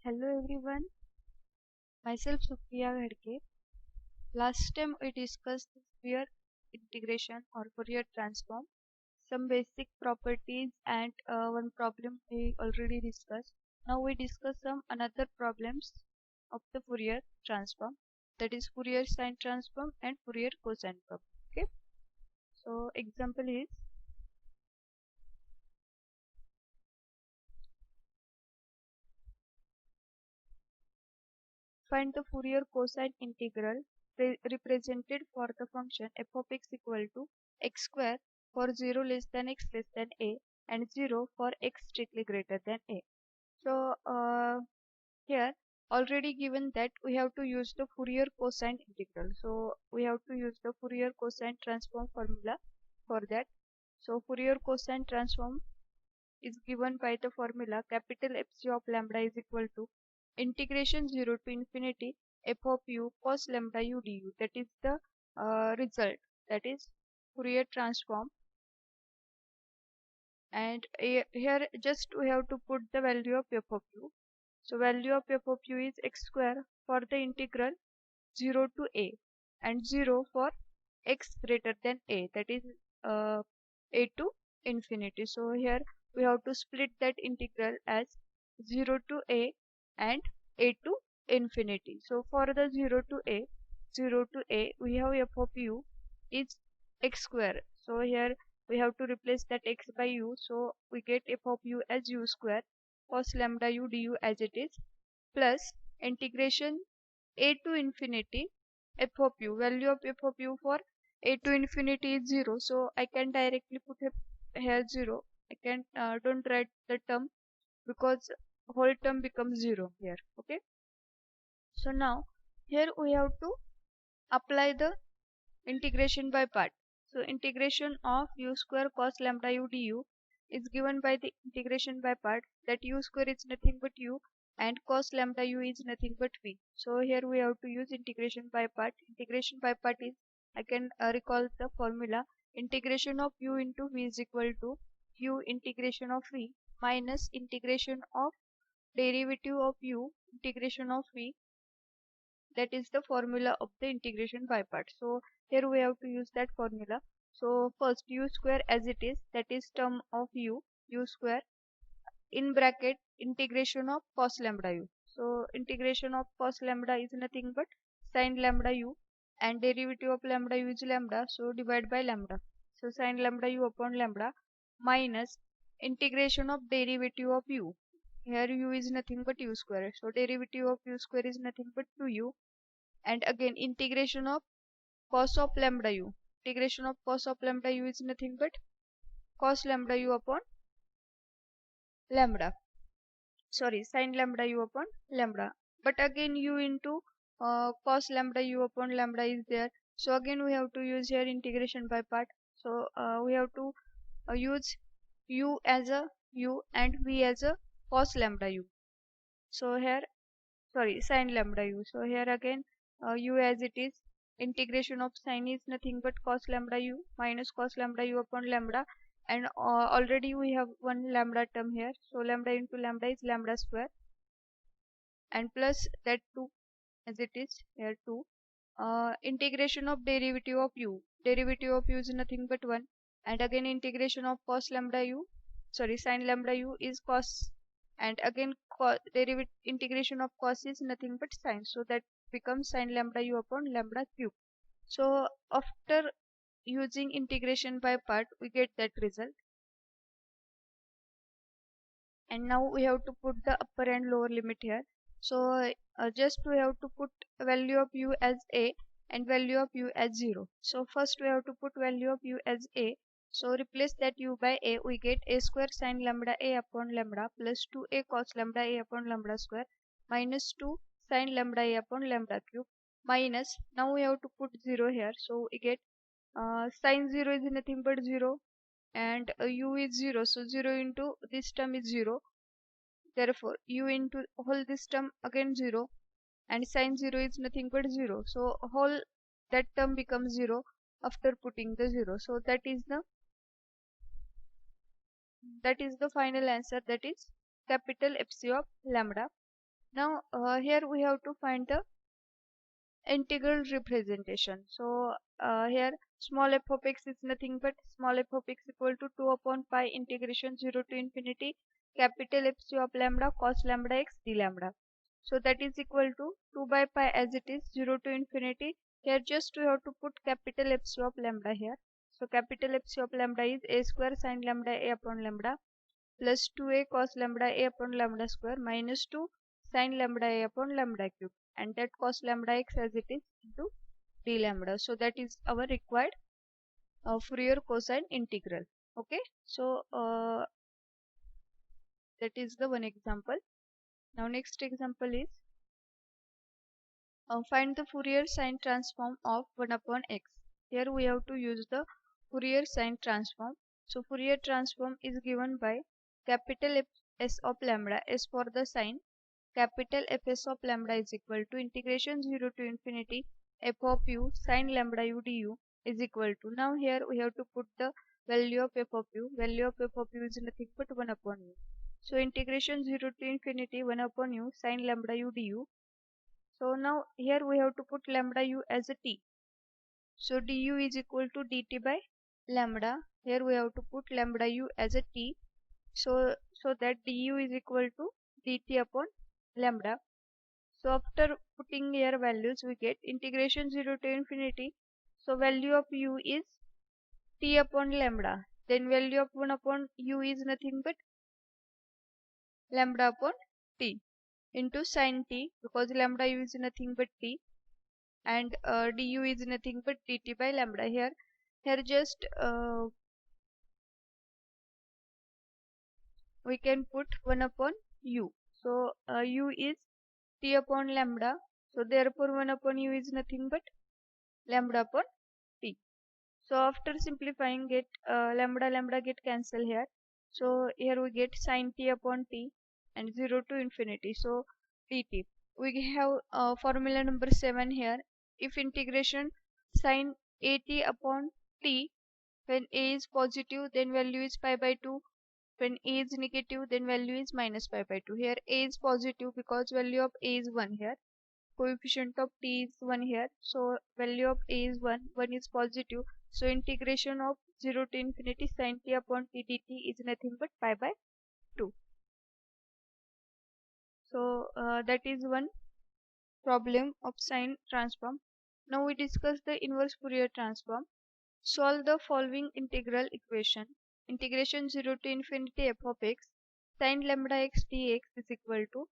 Hello everyone, myself Supriya Ghadke. Last time we discussed Fourier integration or Fourier transform, some basic properties and one problem we already discussed. Now we discuss some another problems of the Fourier transform, that is Fourier sine transform and Fourier cosine transform. Okay. So example is find the Fourier cosine integral represented for the function f of x equal to x square for 0 less than x less than a and 0 for x strictly greater than a. So here already given that we have to use the Fourier cosine integral. So we have to use the Fourier cosine transform formula for that. So Fourier cosine transform is given by the formula capital Fc of lambda is equal to integration 0 to infinity f of u cos lambda u du. That is the result, that is Fourier transform. And here just we have to put the value of f of u. So value of f of u is x square for the integral 0 to a and 0 for x greater than a, that is a to infinity. So here we have to split that integral as 0 to a and a to infinity. So for the 0 to a we have f of u is x square. So here we have to replace that x by u, so we get f of u as u square cos lambda u du as it is, plus integration a to infinity f of u. Value of f of u for a to infinity is 0, so I can directly put here 0. I can don't write the term because whole term becomes 0 here. Okay, so now here we have to apply the integration by part. So integration of u square cos lambda u du is given by the integration by part, that u square is nothing but u and cos lambda u is nothing but v. So here we have to use integration by part. Integration by part is, I can recall the formula, integration of u into v is equal to u integration of v minus integration of derivative of u integration of v, that is the formula of the integration by part. So here we have to use that formula. So first u square as it is, that is term of u square in bracket integration of cos lambda u. So integration of cos lambda is nothing but sin lambda u and derivative of lambda u is lambda, so divide by lambda. So sin lambda u upon lambda minus integration of derivative of u. Here u is nothing but u square, so derivative of u square is nothing but 2u, and again integration of cos of lambda u. Integration of cos of lambda u is nothing but cos lambda u upon lambda, sorry, sin lambda u upon lambda, but again u into cos lambda u upon lambda is there, so again we have to use here integration by part. So we have to use u as a u and v as a cos lambda u. So here, sorry, sin lambda u. So here again u as it is, integration of sin is nothing but cos lambda u minus cos lambda u upon lambda, and already we have one lambda term here, so lambda into lambda is lambda square, and plus that 2 as it is here 2. Integration of derivative of u. Derivative of u is nothing but 1, and again integration of cos lambda u, sorry, sin lambda u is cos, and again derivative integration of cos is nothing but sin, so that becomes sin lambda u upon lambda cube. So after using integration by part we get that result, and now we have to put the upper and lower limit here. So just we have to put value of u as a and value of u as 0. So first we have to put value of u as a, so replace that u by a, we get a square sin lambda a upon lambda plus 2a cos lambda a upon lambda square minus 2 sin lambda a upon lambda cube minus, now we have to put 0 here, so we get sin 0 is nothing but 0 and u is 0, so 0 into this term is 0, therefore u into whole this term again 0, and sin 0 is nothing but 0, so whole that term becomes 0 after putting the 0. So that is the final answer, that is capital Fc of lambda. Now here we have to find the integral representation. So here small f of x is nothing but small f of x equal to 2 upon pi integration 0 to infinity capital Epsilon of lambda cos lambda x d lambda. So that is equal to 2 by pi as it is 0 to infinity. Here just we have to put capital Epsilon of lambda here. So capital Epsilon of lambda is a square sin lambda a upon lambda plus 2a cos lambda a upon lambda square minus 2 sin lambda a upon lambda cube, and that cos lambda x as it is into d lambda. So that is our required Fourier cosine integral. Okay, so that is the one example. Now next example is find the Fourier sine transform of 1 upon x. Here we have to use the Fourier sine transform. So Fourier transform is given by capital S of lambda, S for the sine, capital Fs of lambda is equal to integration 0 to infinity f of u sin lambda u du is equal to, now here we have to put the value of f of u. Value of f of u is nothing but 1 upon u. So integration 0 to infinity 1 upon u sin lambda u du. So now here we have to put lambda u as a t. So du is equal to dt by lambda. Here we have to put lambda u as a t. So that du is equal to dt upon lambda. So after putting here values we get integration 0 to infinity. So value of u is t upon lambda. Then value of 1 upon u is nothing but lambda upon t into sin t, because lambda u is nothing but t, and du is nothing but dt by lambda. Here just we can put 1 upon u. So u is t upon lambda. So therefore 1 upon u is nothing but lambda upon t. So after simplifying, get lambda get cancel here. So here we get sin t upon t and 0 to infinity. So dt. We have formula number 7 here. If integration sin at upon t, when a is positive then value is pi by 2. When a is negative then value is minus pi by 2. Here a is positive because value of a is 1 here. Coefficient of t is 1 here. So value of a is 1. 1 is positive. So integration of 0 to infinity sin t upon t dt is nothing but pi by 2. So that is one problem of sine transform. Now we discuss the inverse Fourier transform. Solve the following integral equation. Integration 0 to infinity f of x sin lambda x dx is equal to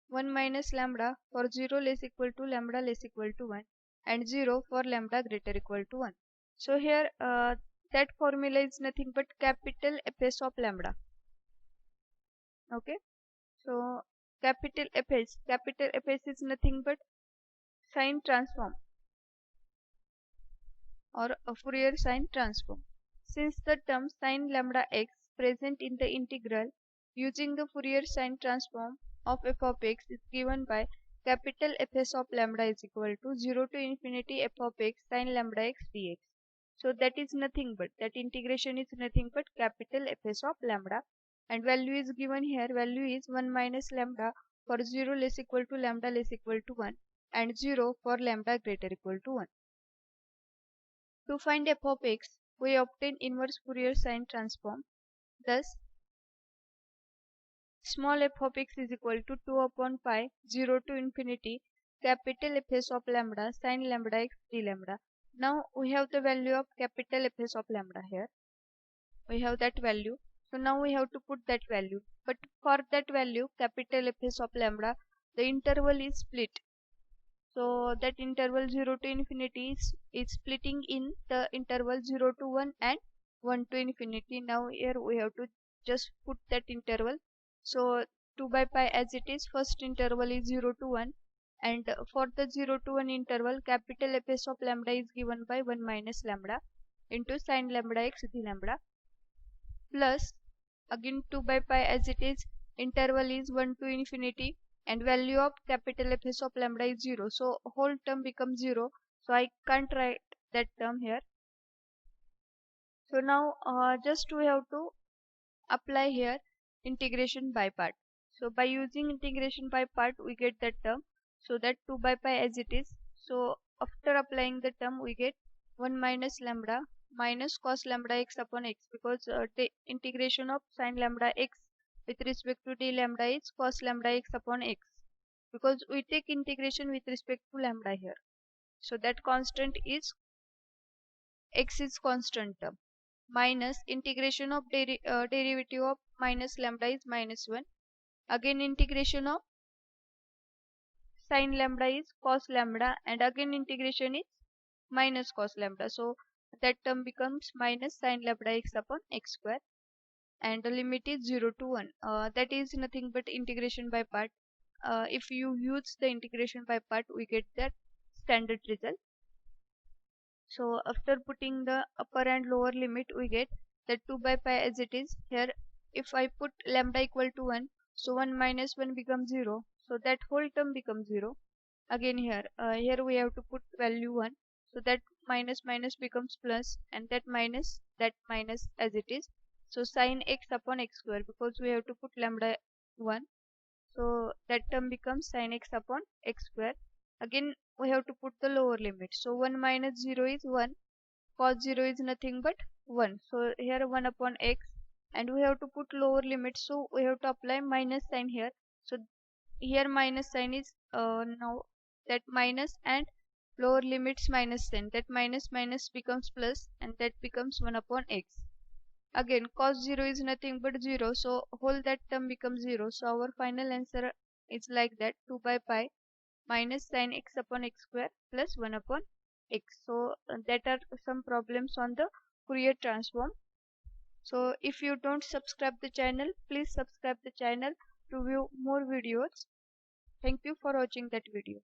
1 minus lambda for 0 less equal to lambda less equal to 1 and 0 for lambda greater equal to 1. So here that formula is nothing but capital Fs of lambda. Okay, so capital Fs is nothing but sine transform or a Fourier sine transform. Since the term sin lambda x present in the integral, using the Fourier sine transform of f of x is given by capital Fs of lambda is equal to 0 to infinity f of x sin lambda x dx. So that is nothing but, that integration is nothing but capital Fs of lambda, and value is given here. Value is 1 minus lambda for 0 less equal to lambda less equal to 1 and 0 for lambda greater equal to 1. To find f of x, we obtain inverse Fourier sine transform. Thus, small f of x is equal to 2 upon pi 0 to infinity capital Fs of lambda sin lambda x d lambda. Now we have the value of capital Fs of lambda here. We have that value. So now we have to put that value. But for that value, capital Fs of lambda, the interval is split. So that interval 0 to infinity is splitting in the interval 0 to 1 and 1 to infinity. Now here we have to just put that interval. So 2 by pi as it is, first interval is 0 to 1, and for the 0 to 1 interval, capital Fs of lambda is given by 1 minus lambda into sin lambda x d lambda plus again 2 by pi as it is, interval is 1 to infinity, and value of capital Fs of lambda is 0. So whole term becomes 0. So I can't write that term here. So now just we have to apply here integration by part. So by using integration by part we get that term. So that 2 by pi as it is. So after applying the term we get 1 minus lambda minus cos lambda x upon x, because the integration of sin lambda x with respect to d lambda is cos lambda x upon x, because we take integration with respect to lambda here. So that constant is x is constant term, minus integration of derivative of minus lambda is minus 1. Again integration of sin lambda is cos lambda, and again integration is minus cos lambda. So that term becomes minus sin lambda x upon x square, and the limit is 0 to 1. That is nothing but integration by part. If you use the integration by part we get that standard result. So after putting the upper and lower limit we get that 2 by pi as it is. Here if I put lambda equal to 1, so 1 minus 1 becomes 0, so that whole term becomes 0. Again here we have to put value 1, so that minus minus becomes plus, and that minus as it is. So sin x upon x square, because we have to put lambda 1, so that term becomes sin x upon x square. Again we have to put the lower limit, so 1 minus 0 is 1, cos 0 is nothing but 1, so here 1 upon x, and we have to put lower limit, so we have to apply minus sign here. So here minus sign is now that minus, and lower limits minus sign, that minus minus becomes plus, and that becomes 1 upon x. Again cos 0 is nothing but 0, so whole that term becomes 0. So our final answer is like that, 2 by pi minus sin x upon x square plus 1 upon x. So that are some problems on the Fourier transform. So if you don't subscribe the channel, please subscribe the channel to view more videos. Thank you for watching that video.